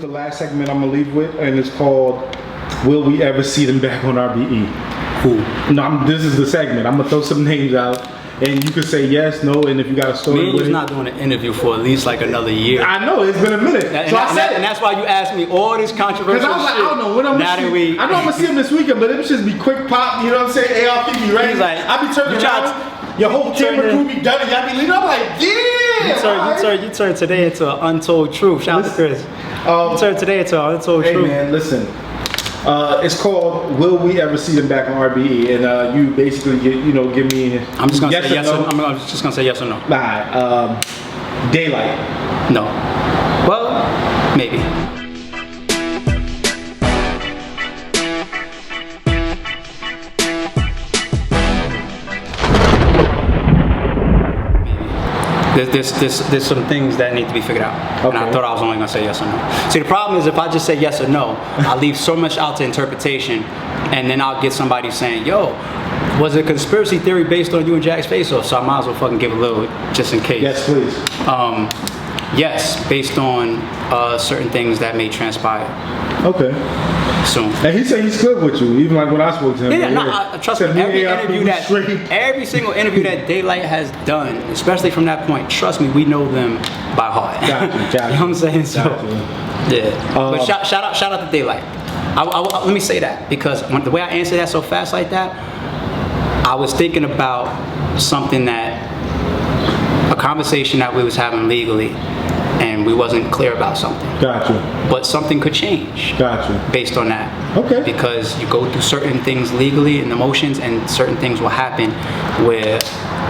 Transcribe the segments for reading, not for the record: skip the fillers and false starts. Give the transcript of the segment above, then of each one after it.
The last segment I'm gonna leave with, and it's called "Will We Ever See Them Back on RBE?" Cool. No, this is the segment. I'm gonna throw some names out, and you can say yes, no, and if you got a story. Me and you's not doing an interview for at least like another year. I know it's been a minute, and that's why you asked me all this controversial shit. Because I was like, I don't know when I'm gonna see. I know I'm gonna see him this weekend, but it would just be quick pop. You know what I'm saying? ARP be ready. He's like, I be turning around. Your whole camera crew be done, and y'all be leaving. I'm like, yeah. You turned today into an untold truth. Shout out to Chris. You turned today into an untold truth. Hey man, listen. It's called "Will We Ever See Them Back on RBE?" And you basically give me. I'm just gonna say yes or no. I'm just gonna say yes or no. Nah. Daylight. No. Well, maybe. There's some things that need to be figured out. Okay. And I thought I was only gonna say yes or no. See, the problem is if I just say yes or no, I leave so much out to interpretation, and then I'll get somebody saying, yo, was it a conspiracy theory based on you and Jack's face-off? So I might as well fucking give a little just in case. Yes, please. Yes, based on certain things that may transpire. Okay. Soon. And he said he's good with you, even like when I spoke to him. Yeah, trust me, every single interview that Daylight has done, especially from that point, trust me, we know them by heart. Gotcha. You know what I'm saying? So, yeah. But shout out to Daylight. Let me say that, because the way I answered that so fast like that, I was thinking about something a conversation that we was having legally, and we wasn't clear about something. Gotcha. But something could change. Gotcha. Based on that. Okay. Because you go through certain things legally and emotions, and certain things will happen where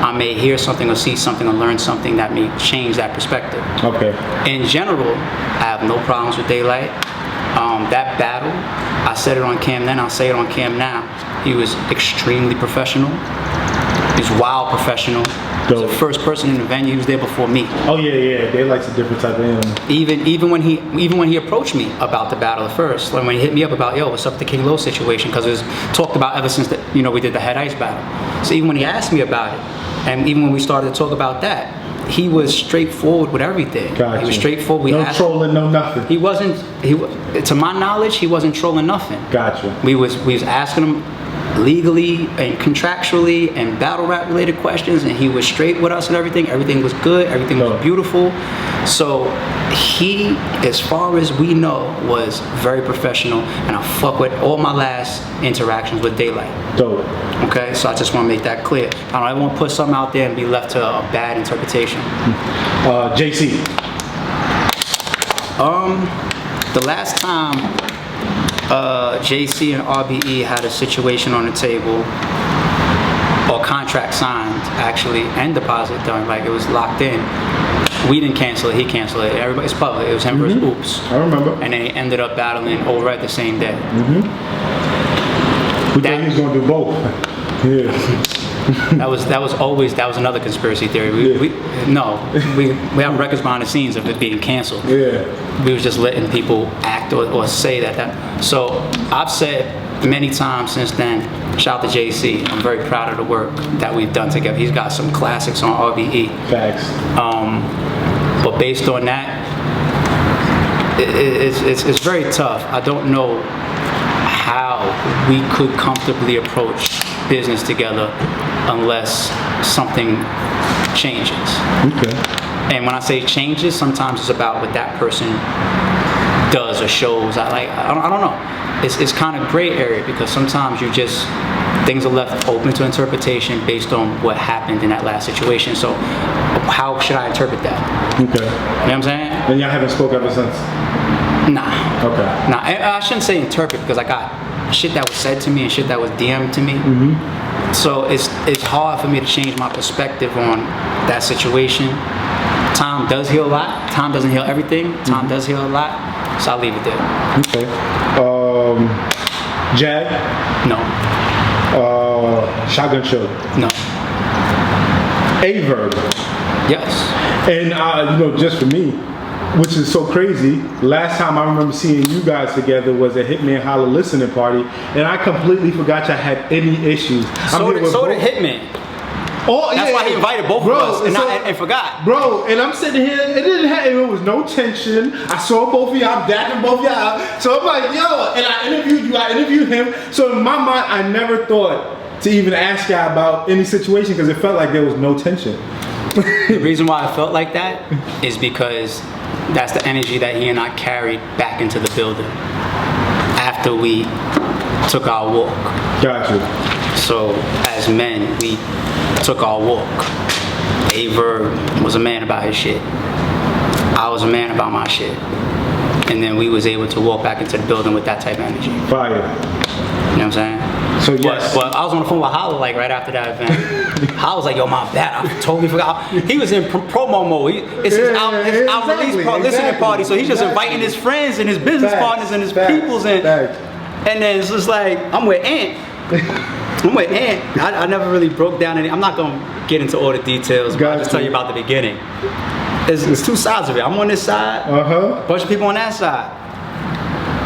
I may hear something or see something or learn something that may change that perspective. Okay. In general, I have no problems with Daylight. That battle, I said it on cam then, I'll say it on cam now. He was extremely professional. He's wild professional. He was the first person in the venue. He was there before me. Oh yeah. Daylight's a different type of animal. Even when he approached me about the battle at first, when he hit me up about, yo, what's up with the King Low situation, because it was talked about ever since we did the Head Ice battle. So even when he asked me about it, and even when we started to talk about that, he was straightforward with everything. Gotcha. He was straightforward. No trolling, no nothing. He wasn't. To my knowledge, he wasn't trolling nothing. Gotcha. We was asking him legally and contractually and battle rap related questions, and he was straight with us and everything. Everything was good. Everything was beautiful. So he, as far as we know, was very professional, and I fuck with all my last interactions with Daylight. Dope. Okay, so I just want to make that clear. I don't ever want to put something out there and be left to a bad interpretation. JC. The last time JC and RBE had a situation on the table, or contract signed actually, and deposit done, like it was locked in. We didn't cancel it, he canceled it. Everybody's public. It was him versus Oops. I remember. And they ended up battling over at the same day. We thought he was gonna do both. Yeah. That was another conspiracy theory. We have records behind the scenes of it being canceled. Yeah. We was just letting people act or say that. So I've said many times since then, shout out to JC. I'm very proud of the work that we've done together. He's got some classics on RBE. Facts. But based on that, it's very tough. I don't know how we could comfortably approach business together unless something changes. Okay. And when I say changes, sometimes it's about what that person does or shows. I don't know. It's kind of gray area, because sometimes things are left open to interpretation based on what happened in that last situation. So how should I interpret that? Okay. You know what I'm saying? And y'all haven't spoke ever since? Nah. Okay. Nah, I shouldn't say interpret, because I got shit that was said to me and shit that was DM'd to me. So it's hard for me to change my perspective on that situation. Time does heal a lot. Time doesn't heal everything. Time does heal a lot. So I'll leave it there. Okay. Jag? No. Shotgun Show? No. Verb? Yes. And just for me, which is so crazy, last time I remember seeing you guys together was at Hitman Holla listening party, and I completely forgot y'all had any issues. So did Hitman. Oh, That's why he invited both of us and forgot. Bro, and I'm sitting here, it was no tension. I saw both of y'all, I'm dapping both of y'all out. So I'm like, yo, and I interviewed you, I interviewed him. So in my mind, I never thought to even ask y'all about any situation because it felt like there was no tension. The reason why I felt like that is because that's the energy that he and I carried back into the building after we took our walk. Gotcha. So as men, we took our walk. Verb was a man about his shit. I was a man about my shit. And then we was able to walk back into the building with that type of energy. Fire. You know what I'm saying? So yes. But I was on the phone with Holla like right after that event. Holla was like, yo, my bad, I totally forgot. He was in promo mode. It's his release listening party, so he's just inviting his friends and his business partners and his peoples. And then it's just like, I'm with Ant. I never really broke down any. I'm not going to get into all the details, but I'll just tell you about the beginning. There's two sides of it. I'm on this side, a bunch of people on that side.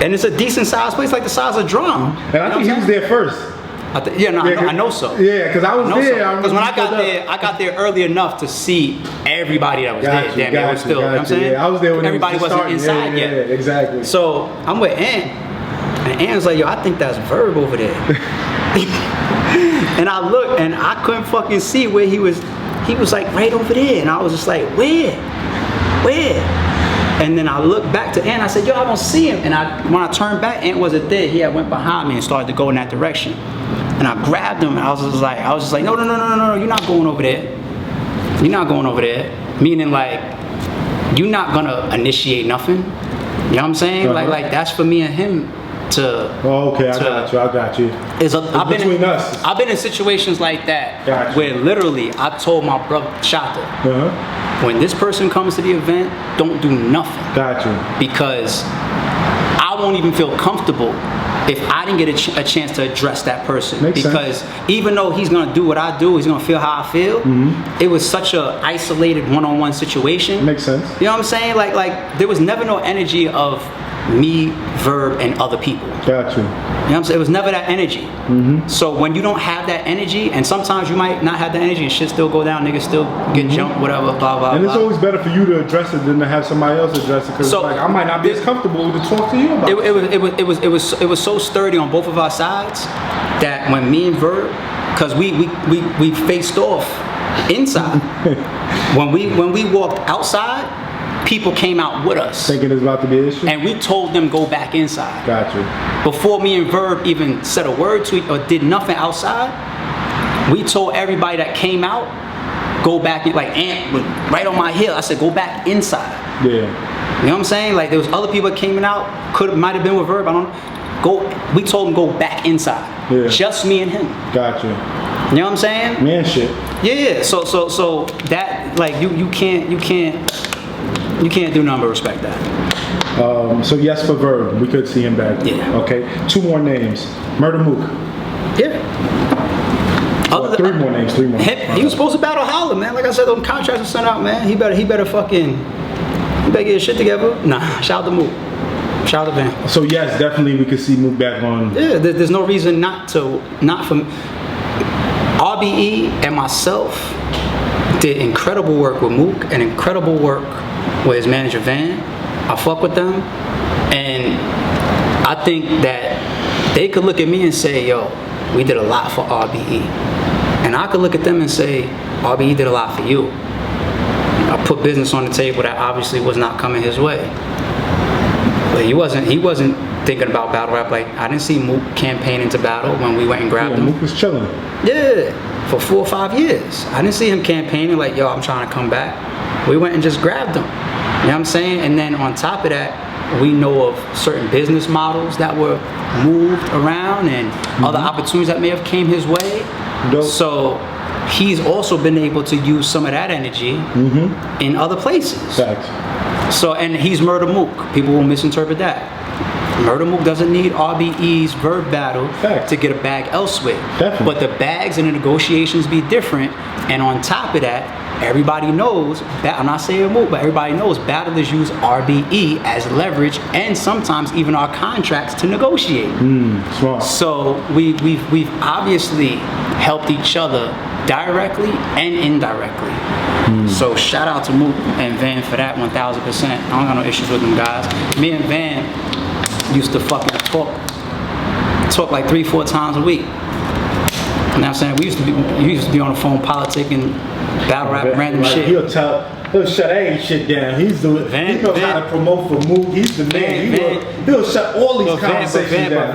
And it's a decent sized place, like the size of Drum. And I think he was there first. I know so. Yeah, because I was there. Because when I got there early enough to see everybody that was there. Damn, they were still, you know what I'm saying? Yeah, I was there when everybody wasn't inside yet. Yeah, exactly. So I'm with Ant. And Ant's like, yo, I think that's Verb over there. And I looked and I couldn't fucking see where he was. He was like right over there. And I was just like, where? And then I looked back to Ant. I said, yo, I don't see him. And when I turned back, Ant wasn't there. He had went behind me and started to go in that direction. And I grabbed him. And I was just like, no, you're not going over there. You're not going over there. Meaning like, you're not gonna initiate nothing. You know what I'm saying? Like that's for me and him to. Oh, okay, I got you. I've been in situations like that where literally I told my brother Shata. When this person comes to the event, don't do nothing. Gotcha. Because I won't even feel comfortable if I didn't get a chance to address that person. Makes because sense. Even though he's gonna do what I do, he's gonna feel how I feel. It was such a isolated one-on-one situation. Makes sense. You know what I'm saying? Like there was never no energy of me, Verb, and other people. Got you. You know what I'm saying? It was never that energy. So when you don't have that energy, and sometimes you might not have that energy and shit still go down, niggas still get jumped, whatever, blah, blah, and it's blah. always better for you to address it than to have somebody else address it, because like, I might not be as comfortable to talk to you about it. It was so sturdy on both of our sides that when me and Verb, because we faced off inside. when we walked outside, people came out with us. Thinking it's about to be an issue? And we told them go back inside. Got you. Before me and Verb even said a word to it or did nothing outside, we told everybody that came out, go back in, like Ant was right on my heel. I said, go back inside. Yeah. You know what I'm saying? Like there was other people that came out, might have been with Verb, I don't know. We told them go back inside. Yeah. Just me and him. Got you. You know what I'm saying? Man shit. Yeah. So that like you can't do nothing but respect that. So yes for Verb, we could see him back. Yeah. Okay. 2 more names. Murder Mook. Yeah. Three more names. He was supposed to battle Holla, man. Like I said, those contracts were sent out, man. He better get his shit together. Nah, shout out to Mook. Shout out to Van. So yes, definitely we could see Mook back on. Yeah, there's no reason not for RBE and myself did incredible work with Mook and incredible work with his manager Van. I fuck with them, and I think that they could look at me and say, yo, we did a lot for RBE. And I could look at them and say, RBE did a lot for you. I put business on the table that obviously was not coming his way. But he wasn't thinking about battle rap. Like, I didn't see Mook campaigning to battle when we went and grabbed him. Mook was chilling. Yeah, for 4 or 5 years. I didn't see him campaigning like, yo, I'm trying to come back. We went and just grabbed him. You know what I'm saying? And then on top of that, we know of certain business models that were moved around and other opportunities that may have came his way. Dope. So he's also been able to use some of that energy in other places. Facts. So, and he's Murder Mook. People will misinterpret that. Murder Mook doesn't need RBE's Verb battle to get a bag elsewhere. Definitely. But the bags and the negotiations be different. And on top of that, everybody knows, I'm not saying Mook, but everybody knows battlers use RBE as leverage and sometimes even our contracts to negotiate. Smart. So we've obviously helped each other directly and indirectly. So shout out to Mook and Van for that 1000%. I don't got no issues with them guys. Me and Van used to fucking talk like 3-4 times a week. You know what I'm saying? We used to be on the phone politicking, battle rap, random shit. He'll shut any shit down. He knows how to promote for Mook. He's the man. He'll shut all these conversations down.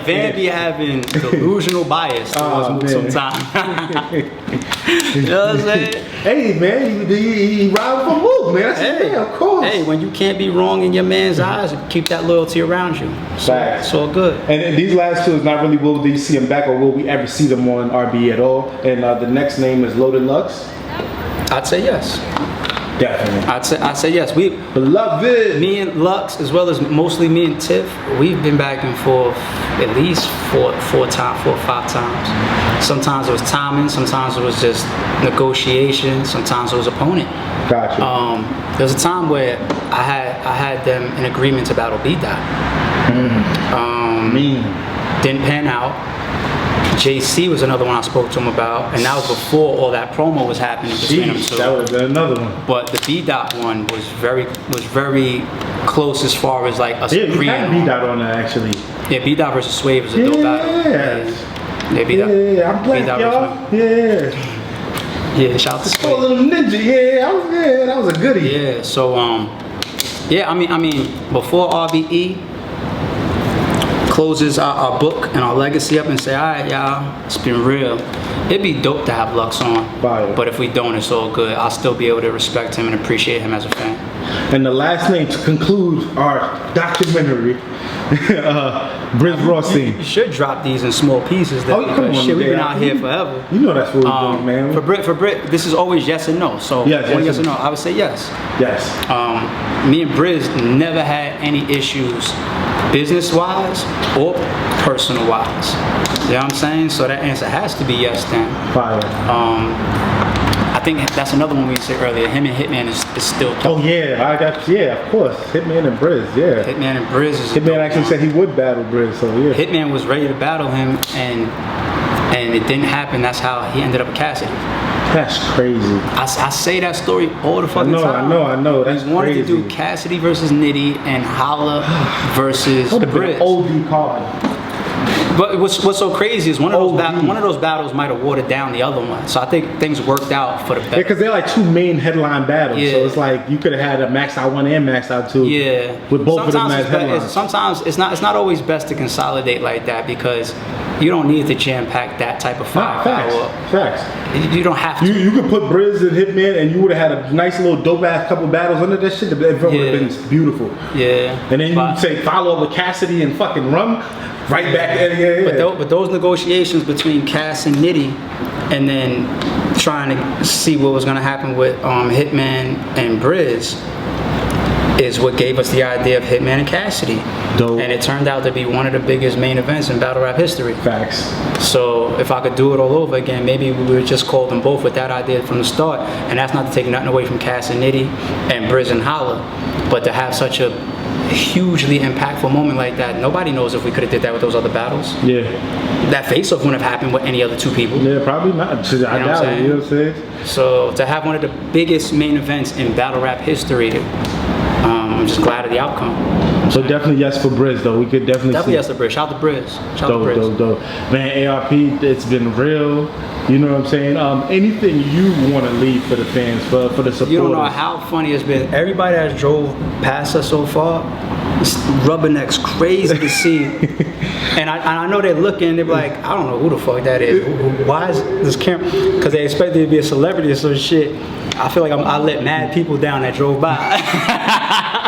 Van be having delusional bias towards Mook sometimes. You know what I'm saying? Hey man, he ride for Mook, man. Hey, of course. Hey, when you can't be wrong in your man's eyes, keep that loyalty around you. So it's all good. And these last two is not really will we see them back or will we ever see them on RB at all. And the next name is Loaded Lux. I'd say yes. Definitely. I'd say yes. We love it. Me and Lux, as well as mostly me and Tiff, we've been back and forth at least four or 5 times. Sometimes it was timing, sometimes it was just negotiation, sometimes it was opponent. Gotcha. There was a time where I had them in agreement to battle B Dot. Didn't pan out. JC was another one I spoke to him about, and that was before all that promo was happening between them two. That would have been another one. But the B Dot one was very close as far as like us agreeing. Yeah, you had B Dot on that actually. Yeah, B Dot versus Swave was a dope battle. Yeah, B Dot. Yeah, I'm black, y'all. Yeah, shout out to Swave. Oh, little ninja. Yeah, that was a goodie. Yeah, so I mean, before RBE closes our book and our legacy up and say, all right, y'all, it's been real. It'd be dope to have Lux on, but if we don't, it's all good. I'll still be able to respect him and appreciate him as a fan. And the last name to conclude our documentary, Briz Rothstein. You should drop these in small pieces. Though, come on, shit, we've been out here forever. You know that's what we're doing, man. For Brit, this is always yes and no. So yes or no, I would say yes. Yes. Me and Briz never had any issues business-wise or personal-wise. You know what I'm saying? So that answer has to be yes then. Fire. I think that's another one we said earlier. Him and Hitman is still dope. Oh yeah, of course. Hitman and Briz, yeah. Hitman and Briz is Hitman actually said he would battle Briz, so yeah. Hitman was ready to battle him and it didn't happen. That's how he ended up with Cassidy. That's crazy. I say that story all the fucking time. I know. That's he wanted to do Cassidy versus Nitty and Holla versus Briz. OD card. But what's so crazy is one of those battles might have watered down the other one. So I think things worked out for the better. Yeah, because they're like two main headline battles. Yeah. So it's like you could have had a Max Out 1 and Max Out 2. Yeah. With both of them as headlines. Sometimes it's not always best to consolidate like that because you don't need to jam pack that type of firepower. Facts. You don't have to. You could put Briz and Hitman and you would have had a nice little dope ass couple battles under that shit. It would have been beautiful. Yeah. And then you say follow up with Cassidy and fucking Rum. Right back there, yeah. But those negotiations between Cass and Nitty, and then trying to see what was going to happen with Hitman and Briz, is what gave us the idea of Hitman and Cassidy. Dope. And it turned out to be one of the biggest main events in battle rap history. Facts. So if I could do it all over again, maybe we would just call them both with that idea from the start. And that's not to take nothing away from Cass and Nitty and Briz and Holla, but to have such a hugely impactful moment like that, nobody knows if we could have did that with those other battles. Yeah. That face-off wouldn't have happened with any other two people. Yeah, probably not. I doubt it, you know what I'm saying? So to have one of the biggest main events in battle rap history, I'm just glad of the outcome. So definitely yes for Briz though. We could definitely yes to Briz. Shout out to Briz. Dope. Man, ARP, it's been real. You know what I'm saying? Anything you want to leave for the fans, for the supporters? You don't know how funny it's been. Everybody that drove past us so far, rubbernecks crazy to see. And I know they're looking, they're like, I don't know who the fuck that is. Why is this camera? Because they expect it to be a celebrity or some shit. I feel like I let mad people down that drove by.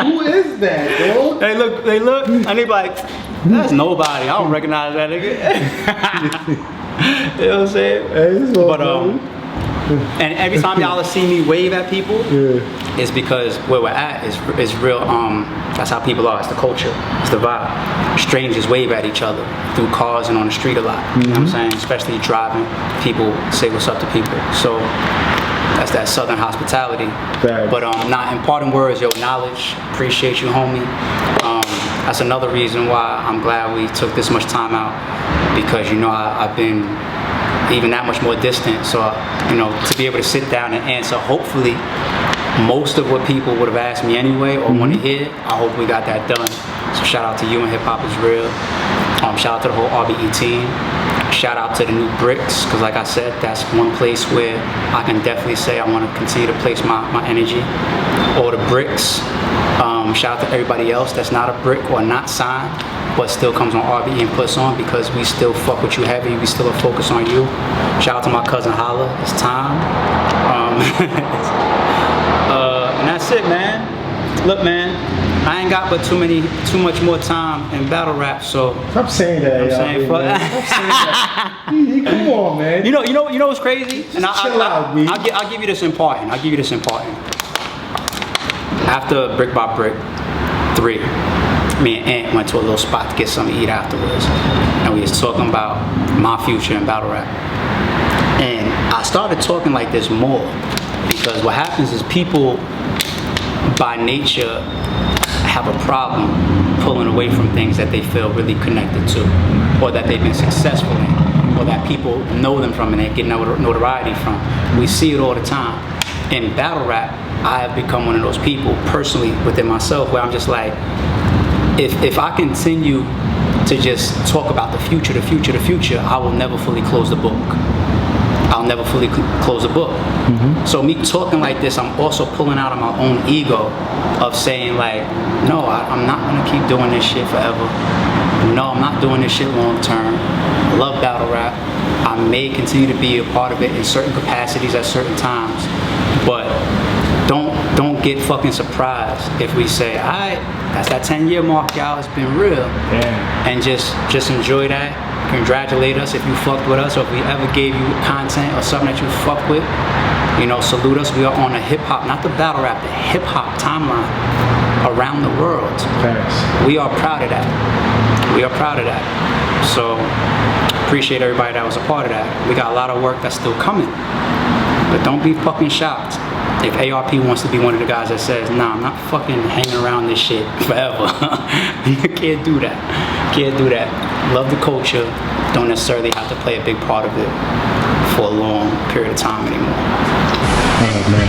Who is that, bro? They look, and they be like, that's nobody. I don't recognize that nigga. You know what I'm saying? But and every time y'all see me wave at people, it's because where we're at is real. That's how people are. It's the culture. It's the vibe. Strangers wave at each other through cars and on the street a lot. You know what I'm saying? Especially driving, people say what's up to people. So that's that southern hospitality. But not imparting words, yo, knowledge. Appreciate you, homie. That's another reason why I'm glad we took this much time out, because you know I've been even that much more distant. So, to be able to sit down and answer, hopefully, most of what people would have asked me anyway or want to hear, I hope we got that done. So shout out to you and Hip Hop is Real. Shout out to the whole RBE team. Shout out to the new bricks, because like I said, that's one place where I can definitely say I want to continue to place my energy. All the bricks. Shout out to everybody else that's not a brick or not signed, but still comes on RBE and puts on, because we still fuck with you heavy. We still focus on you. Shout out to my cousin Holla. It's time. And that's it, man. Look, man, I ain't got but too much more time in battle rap, so stop saying that. I'm saying, stop saying that. Come on, man. You know what's crazy? And I'll give you this in parting. After Brick by Brick 3, me and Ant went to a little spot to get something to eat afterwards, and we was talking about my future in battle rap. And I started talking like this more because what happens is people by nature have a problem pulling away from things that they feel really connected to, or that they've been successful in, or that people know them from and they get notoriety from. We see it all the time. In battle rap, I have become one of those people personally within myself where I'm just like, if I continue to just talk about the future, I will never fully close the book. I'll never fully close the book. So me talking like this, I'm also pulling out of my own ego of saying like, no, I'm not gonna keep doing this shit forever. No, I'm not doing this shit long term. I love battle rap. I may continue to be a part of it in certain capacities at certain times, but don't get fucking surprised if we say, all right, that's that 10-year mark, y'all. It's been real. Yeah. And just enjoy that. Congratulate us if you fucked with us, or if we ever gave you content or something that you fucked with. Salute us. We are on the hip hop, not the battle rap, the hip hop timeline around the world. Thanks. We are proud of that. So appreciate everybody that was a part of that. We got a lot of work that's still coming, but don't be fucking shocked if ARP wants to be one of the guys that says, nah, I'm not fucking hanging around this shit forever. You can't do that. Love the culture, don't necessarily have to play a big part of it for a long period of time anymore. Oh, man.